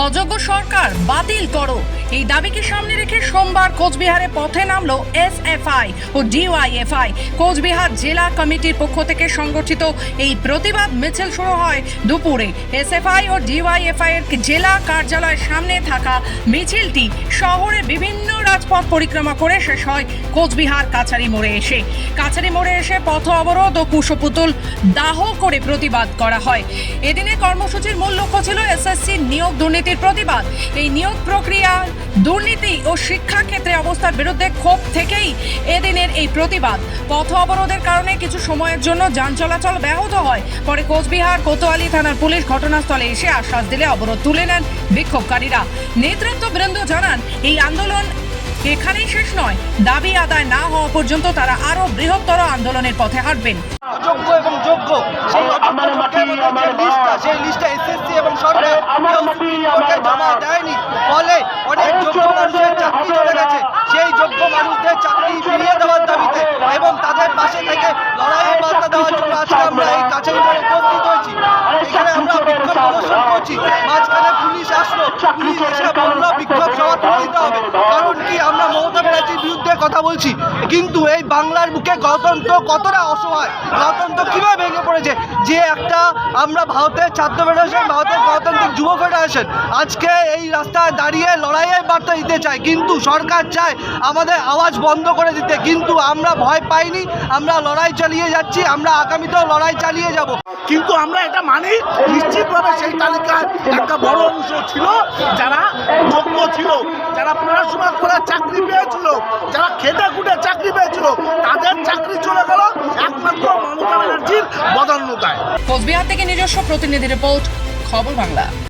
অযোগ্য সরকার বাতিল করো, এই দাবিকে সামনে রেখে সোমবার কোচবিহারে পথে নামলো এসএফআই ও ডিওয়াইএফআই। কোচবিহার জেলা কমিটির পক্ষ থেকে সংগঠিত এই প্রতিবাদ মিছিল শুরু হয় দুপুরে। এসএফআই ও ডিওয়াইএফআই এর জেলা কার্যালয়ের সামনে থাকা মিছিলটি শহরের বিভিন্ন রাজপথ পরিক্রমা করে শেষ হয় কোচবিহার কাছারি মোড়ে এসে পথ অবরোধ ও কুশপুতুল দাহ করে প্রতিবাদ করা হয়। এদিনে কর্মসূচির মূল লক্ষ্য ছিল এসএসসি নিয়োগ দুর্নীতির প্রতিবাদ। এই নিয়োগ প্রক্রিয়া দুর্নীতি ও শিক্ষা ক্ষেত্রে অবস্থার বিরুদ্ধে ক্ষোভ থেকেই এদিনের এই প্রতিবাদ। পথ অবরোধের কারণে কিছু সময়ের জন্য যান চলাচল ব্যাহত হয়। পরে কোচবিহার কোতোয়ালি থানার পুলিশ ঘটনাস্থলে এসে আশ্বাস দিলে অবরোধ তুলে নেন বিক্ষোভকারীরা। নেতৃত্ববৃন্দ জানান, এই আন্দোলন এখানেই শেষ নয়, দাবি আদায় না হওয়া পর্যন্ত তারা আরো বৃহত্তর আন্দোলনের পথে হাঁটবেন। অযোগ্য এবং যোগ্য সেই লিস্টটা এসএসসি এবং সরকার জমা দেয়নি, ফলে অনেক যোগ্য মানুষের চাকরি চলে গেছে। সেই যোগ্য মানুষদের চাকরি ফিরিয়ে দেওয়ার দাবিতে এবং তাদের পাশে থেকে লড়াইয়ের বার্তা দেওয়ার জন্য আজকে আমরা এই কাছারি মোড়ে উপস্থিত হয়েছি। এখানে আমরা বিক্ষোভ প্রদর্শন করছি। মাঝখানে পুলিশ আসলো, পুলিশ এসে বলল বিক্ষোভ সভা তুলে দিতে হবে। কারণ কি, আমরা মমতা ব্যানার্জির বিরুদ্ধে কথা বলছি, কিন্তু এই বাংলার বুকে গণতন্ত্র কতটা অসহায়, গণতন্ত্র কিভাবে ভেঙে পড়েছে। যে একটা আমরা ভারতের ছাত্র ফেডারেশন, ভারতের গণতান্ত্রিক যুব ফেডারেশন আজকে এই রাস্তায় দাঁড়িয়ে লড়াইয়ের বার্তা দিতে চায়, কিন্তু সরকার চায় আমাদের আওয়াজ বন্ধ করে দিতে। কিন্তু আমরা ভয় পাইনি, আমরা লড়াই চালিয়ে যাচ্ছি, আমরা আগামীতেও লড়াই চালিয়ে যাব। কিন্তু আমরা এটা মানি, নিশ্চিতভাবে সেই তালিকায় একটা বড় অংশ ছিল যারা যোগ্য ছিল, যারা পড়াশোনা করে চাকরি পেয়েছিল, যারা খেটে খুঁটে চাকরি পেয়েছিল, তাদের চাকরি চলে গেল একমাত্র মমতা ব্যানার্জির বদান্যতায়। কোচবিহার থেকে নিজস্ব প্রতিনিধি রিপোর্ট, খবর বাংলা।